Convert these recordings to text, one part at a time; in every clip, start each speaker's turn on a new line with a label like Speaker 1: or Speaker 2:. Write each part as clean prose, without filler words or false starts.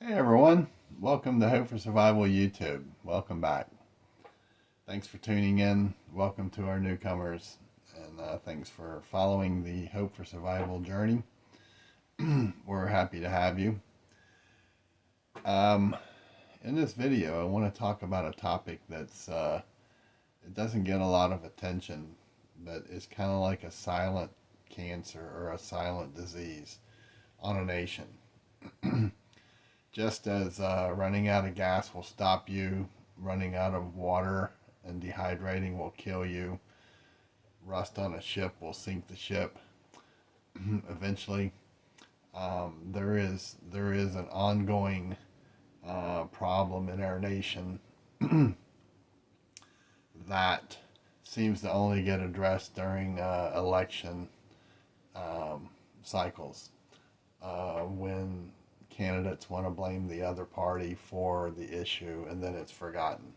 Speaker 1: Hey everyone, welcome to Hope for Survival YouTube. Welcome back. Thanks for tuning in. Welcome to our newcomers, and thanks for following the Hope for Survival journey. We're happy to have you. In this video, I want to talk about a topic that's it doesn't get a lot of attention, but it's kind of like a silent cancer or a silent disease on a nation. Just as running out of gas will stop you, running out of water and dehydrating will kill you, rust on a ship will sink the ship eventually. There is an ongoing problem in our nation that seems to only get addressed during election cycles when candidates want to blame the other party for the issue, and then it's forgotten.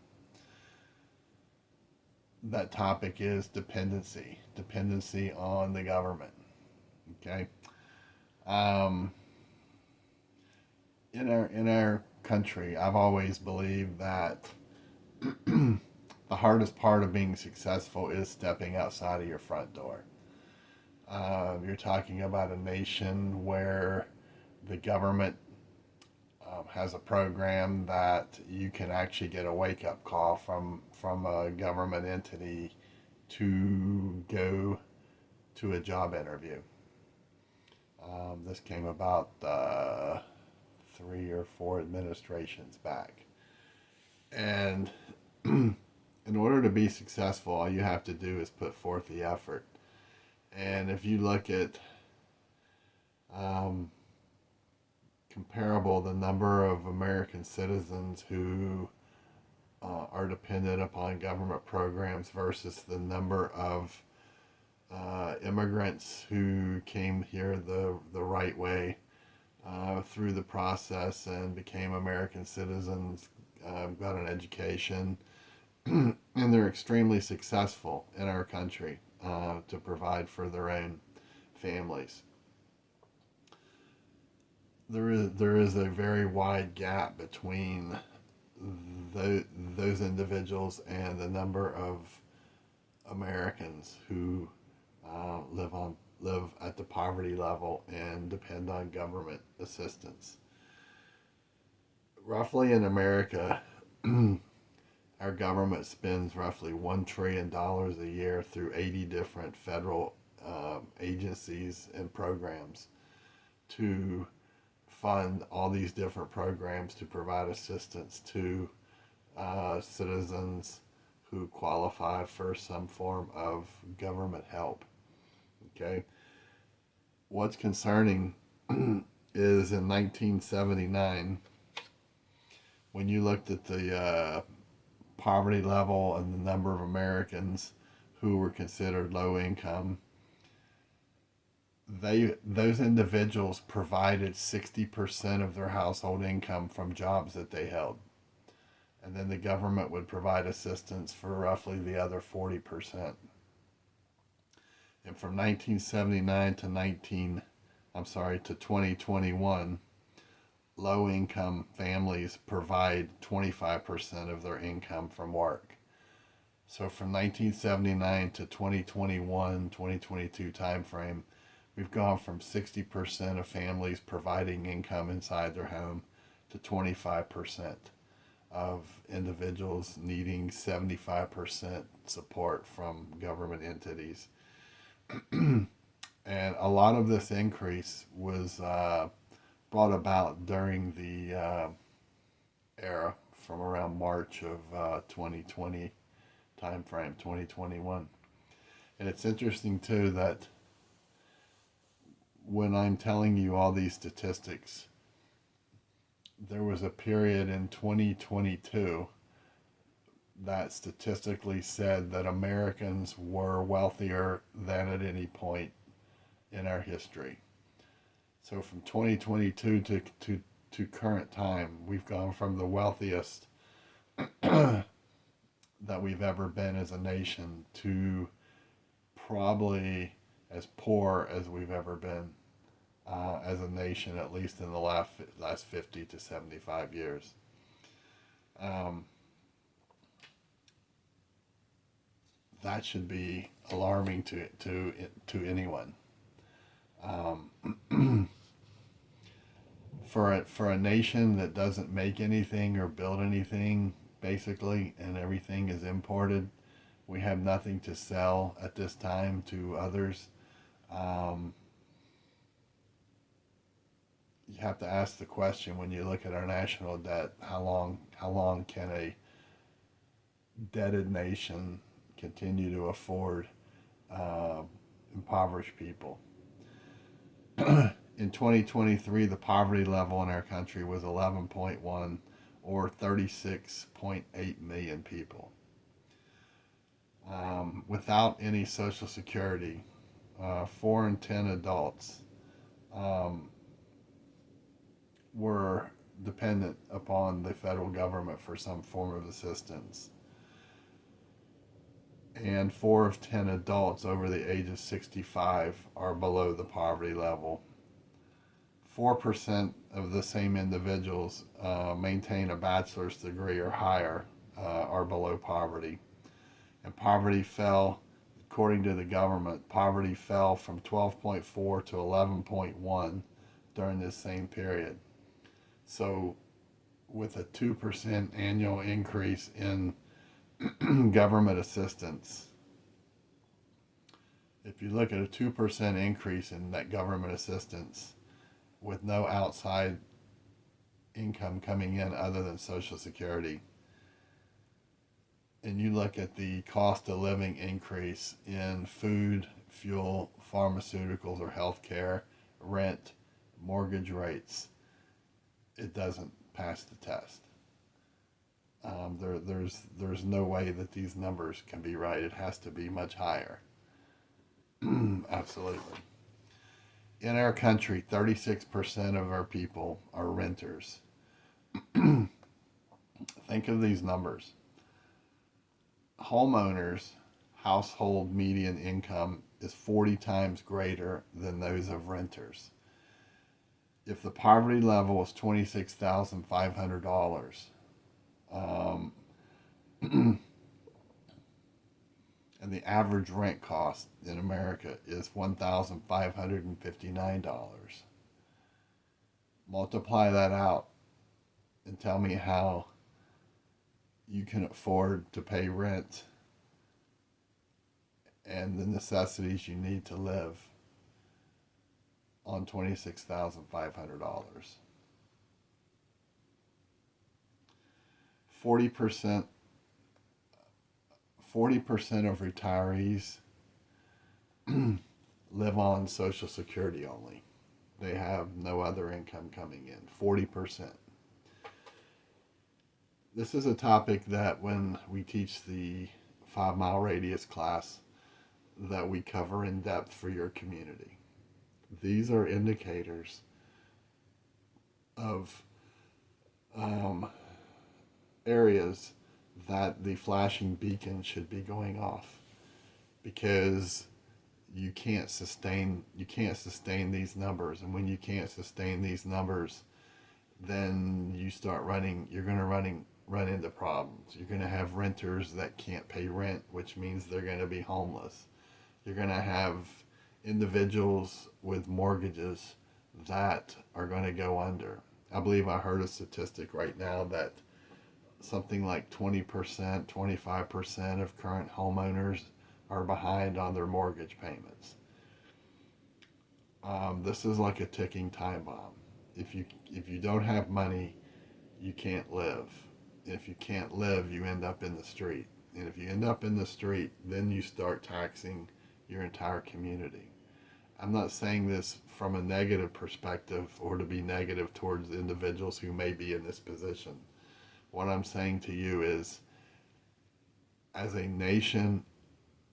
Speaker 1: That topic is dependency on the government. Okay. In our country, I've always believed that the hardest part of being successful is stepping outside of your front door. You're talking about a nation where the government has a program that you can actually get a wake-up call from a government entity to go to a job interview. This came about 3 or 4 administrations back. And in order to be successful, all you have to do is put forth the effort. And if you look at comparable the number of American citizens who are dependent upon government programs versus the number of immigrants who came here the right way through the process and became American citizens, got an education, and they're extremely successful in our country to provide for their own families. There is a very wide gap between those individuals and the number of Americans who live at the poverty level and depend on government assistance. Roughly in America, our government spends roughly $1 trillion a year through 80 different federal agencies and programs to fund all these different programs to provide assistance to citizens who qualify for some form of government help. Okay. What's concerning is in 1979, when you looked at the poverty level and the number of Americans who were considered low income, those individuals provided 60% of their household income from jobs that they held. And then the government would provide assistance for roughly the other 40%. And from 1979 to 2021, low income families provide 25% of their income from work. So from 1979 to 2021, 2022 timeframe, we've gone from 60% of families providing income inside their home to 25% of individuals needing 75% support from government entities. And a lot of this increase was brought about during the era from around March of 2020 timeframe, 2021. And it's interesting too that when I'm telling you all these statistics, there was a period in 2022 that statistically said that Americans were wealthier than at any point in our history. So from 2022 to current time, we've gone from the wealthiest that we've ever been as a nation to probably as poor as we've ever been as a nation, at least in the last 50 to 75 years. That should be alarming to anyone. For a nation that doesn't make anything or build anything, basically, and everything is imported, we have nothing to sell at this time to others. You have to ask the question when you look at our national debt: how long can a debted nation continue to afford impoverished people? In 2023, the poverty level in our country was 11.1, or 36.8 million people. Without any Social Security, 4 in 10 adults were dependent upon the federal government for some form of assistance. And 4 of 10 adults over the age of 65 are below the poverty level. 4% of the same individuals maintain a bachelor's degree or higher, are below poverty. And poverty fell, according to the government, poverty fell from 12.4 to 11.1 during this same period. So with a 2% annual increase in government assistance, if you look at a 2% increase in that government assistance with no outside income coming in other than Social Security, and you look at the cost of living increase in food, fuel, pharmaceuticals, or healthcare, rent, mortgage rates, it doesn't pass the test. There's no way that these numbers can be right. It has to be much higher. Absolutely. In our country, 36% of our people are renters. Think of these numbers. Homeowners' household median income is 40 times greater than those of renters. If the poverty level is $26,500, and the average rent cost in America is $1,559. Multiply that out and tell me how you can afford to pay rent and the necessities you need to live on $26,500. 40% of retirees live on Social Security only. They have no other income coming in. 40%. this is a topic that when we teach the 5 mile radius class that we cover in depth for your community. These are indicators of um, areas that the flashing beacon should be going off, because you can't sustain these numbers, and when you can't sustain these numbers, then you're going to run into problems. You're going to have renters that can't pay rent, which means they're going to be homeless. You're going to have individuals with mortgages that are going to go under. I believe I heard a statistic right now that something like 20%, 25% of current homeowners are behind on their mortgage payments. This is like a ticking time bomb. If you don't have money, you can't live. If you can't live, you end up in the street. And if you end up in the street, then you start taxing your entire community. I'm not saying this from a negative perspective or to be negative towards the individuals who may be in this position. What I'm saying to you is, as a nation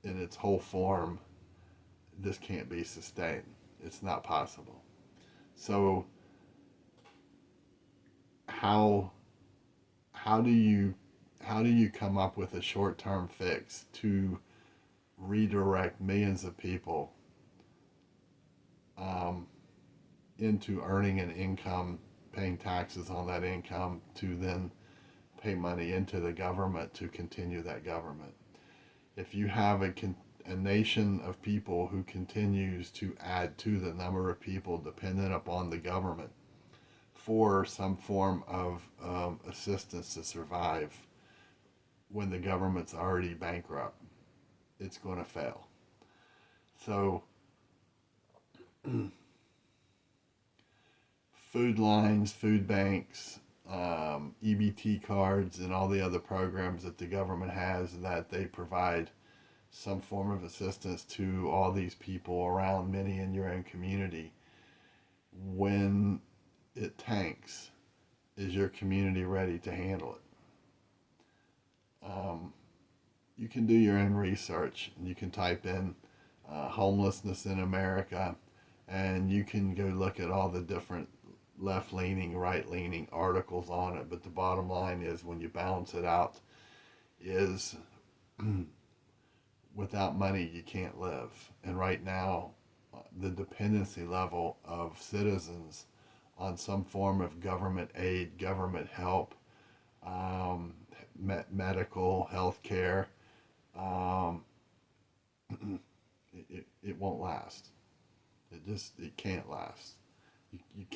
Speaker 1: in its whole form, this can't be sustained. It's not possible. So how how do you come up with a short-term fix to redirect millions of people um, into earning an income, paying taxes on that income, to then pay money into the government to continue that government? If you have a nation of people who continues to add to the number of people dependent upon the government for some form of assistance to survive when the government's already bankrupt, it's going to fail. So food lines, food banks, EBT cards, and all the other programs that the government has, that they provide some form of assistance to all these people around, many in your own community. When it tanks, is your community ready to handle it? You can do your own research. You can type in homelessness in America, and you can go look at all the different left-leaning, right-leaning articles on it. But the bottom line is, when you balance it out, is without money you can't live. And right now, the dependency level of citizens on some form of government aid, government help, medical, health care, um, it won't last. It can't last. You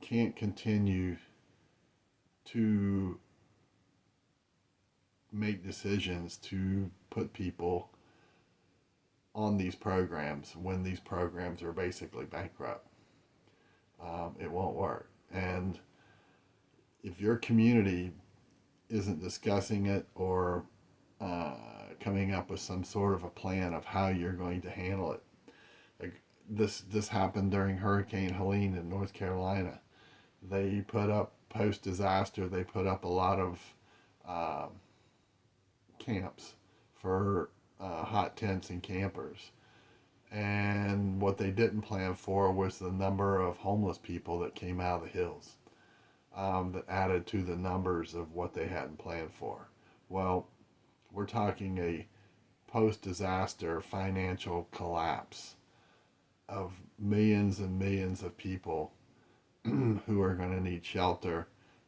Speaker 1: can't continue to make decisions to put people on these programs when these programs are basically bankrupt. It won't work. And if your community isn't discussing it or coming up with some sort of a plan of how you're going to handle it, like this happened during Hurricane Helene in North Carolina. They put up, post disaster, they put up a lot of uh, camps for hot tents and campers. And what they didn't plan for was the number of homeless people that came out of the hills, that added to the numbers of what they hadn't planned for. Well, we're talking a post-disaster financial collapse of millions and millions of people who are going to need shelter.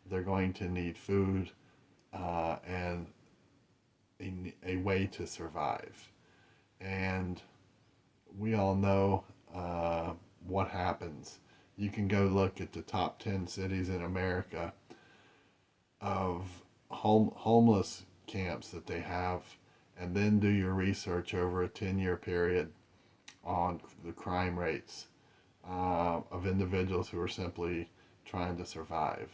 Speaker 1: They're going to need food, and a way to survive. And we all know what happens. You can go look at the top 10 cities in America of homeless camps that they have, and then do your research over a 10-year period on the crime rates of individuals who are simply trying to survive.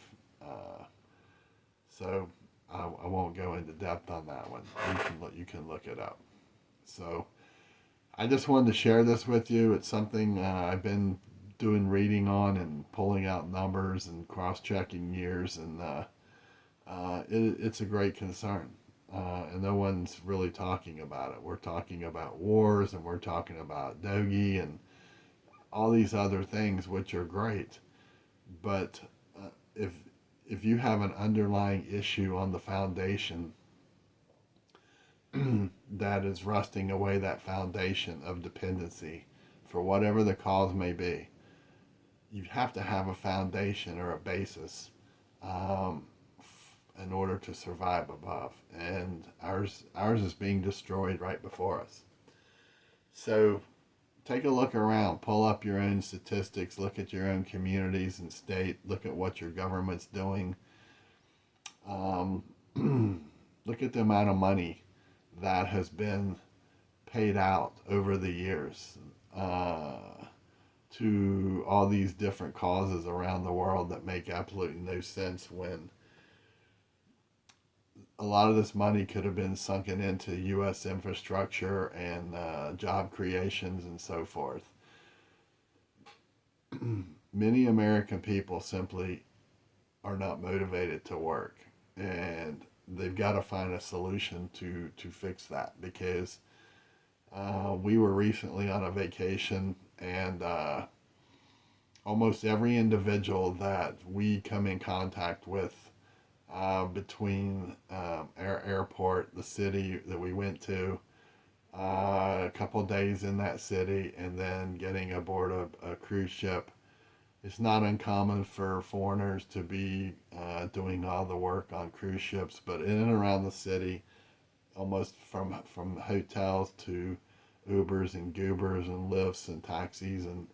Speaker 1: So I won't go into depth on that one. You can look it up. So I just wanted to share this with you. It's something I've been doing reading on and pulling out numbers and cross-checking years, and It's a great concern. And no one's really talking about it. We're talking about wars and we're talking about Doge and all these other things, which are great. But uh, if if you have an underlying issue on the foundation that is rusting away that foundation of dependency, for whatever the cause may be, you have to have a foundation or a basis um, in order to survive above. And ours is being destroyed right before us. So take a look around, pull up your own statistics, look at your own communities and state, look at what your government's doing. Um, look at the amount of money that has been paid out over the years uh, to all these different causes around the world that make absolutely no sense, when a lot of this money could have been sunken into U.S. infrastructure and job creations and so forth. Many American people simply are not motivated to work, and they've got to find a solution to fix that, because we were recently on a vacation, and almost every individual that we come in contact with between our airport, the city that we went to, a couple of days in that city, and then getting aboard a cruise ship. It's not uncommon for foreigners to be doing all the work on cruise ships, but in and around the city, almost from hotels to Ubers and Goobers and Lyfts and taxis, and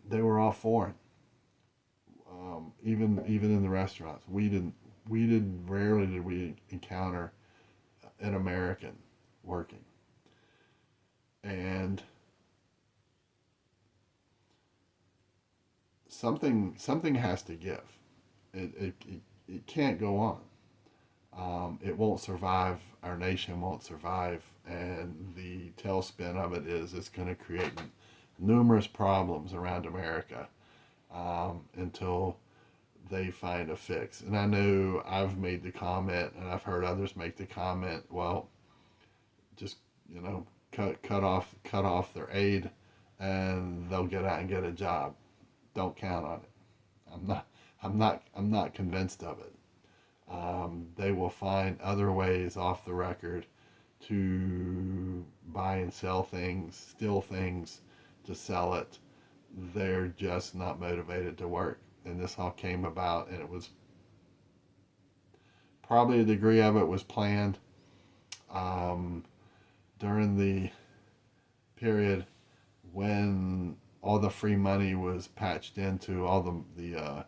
Speaker 1: they were all foreign. Even in the restaurants, we did rarely did we encounter an American working, and something has to give. It can't go on. It won't survive. Our nation won't survive, and the tailspin of it is it's going to create numerous problems around America until they find a fix. And I know I've made the comment, and I've heard others make the comment. Well, just cut off their aid, and they'll get out and get a job. Don't count on it. I'm not convinced of it. They will find other ways off the record to buy and sell things, steal things to sell it. They're just not motivated to work. And this all came about, and it was probably a degree of it was planned um, during the period when all the free money was patched into all the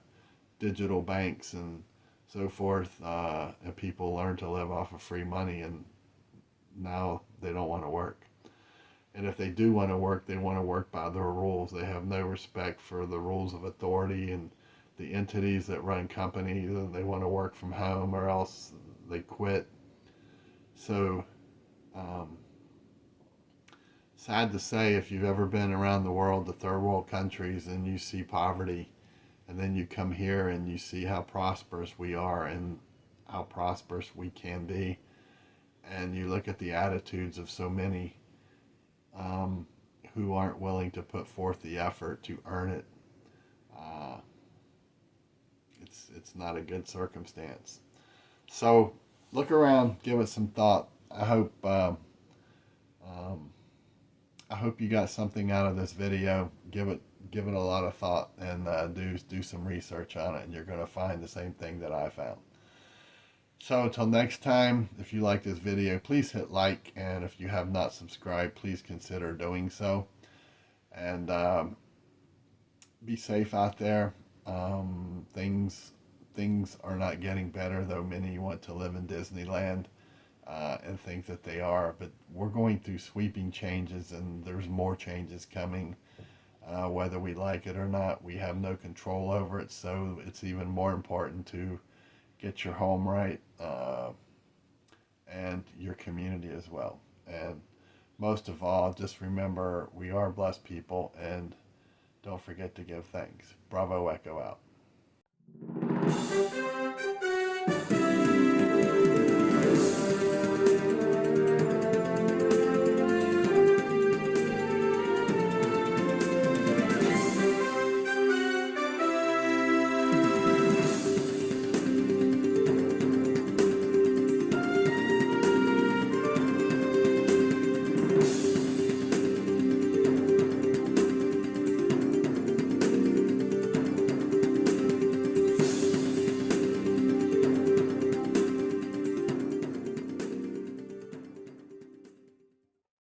Speaker 1: digital banks and so forth, and people learned to live off of free money, and now they don't want to work. And if they do want to work, they want to work by their rules. They have no respect for the rules of authority and the entities that run companies, and they want to work from home or else they quit. So, um, sad to say, if you've ever been around the world, the third world countries, and you see poverty, and then you come here and you see how prosperous we are and how prosperous we can be, and you look at the attitudes of so many who aren't willing to put forth the effort to earn it, uh, it's not a good circumstance. So look around, give it some thought. Um, I hope you got something out of this video. Give it a lot of thought, and do some research on it, and you're going to find the same thing that I found. So until next time, if you like this video, please hit like, and if you have not subscribed, please consider doing so. And be safe out there. Things are not getting better, though many want to live in Disneyland and think that they are. But we're going through sweeping changes, and there's more changes coming. Whether we like it or not, we have no control over it. So it's even more important to get your home right and your community as well. And most of all, just remember, we are blessed people, and don't forget to give thanks. Bravo Echo out.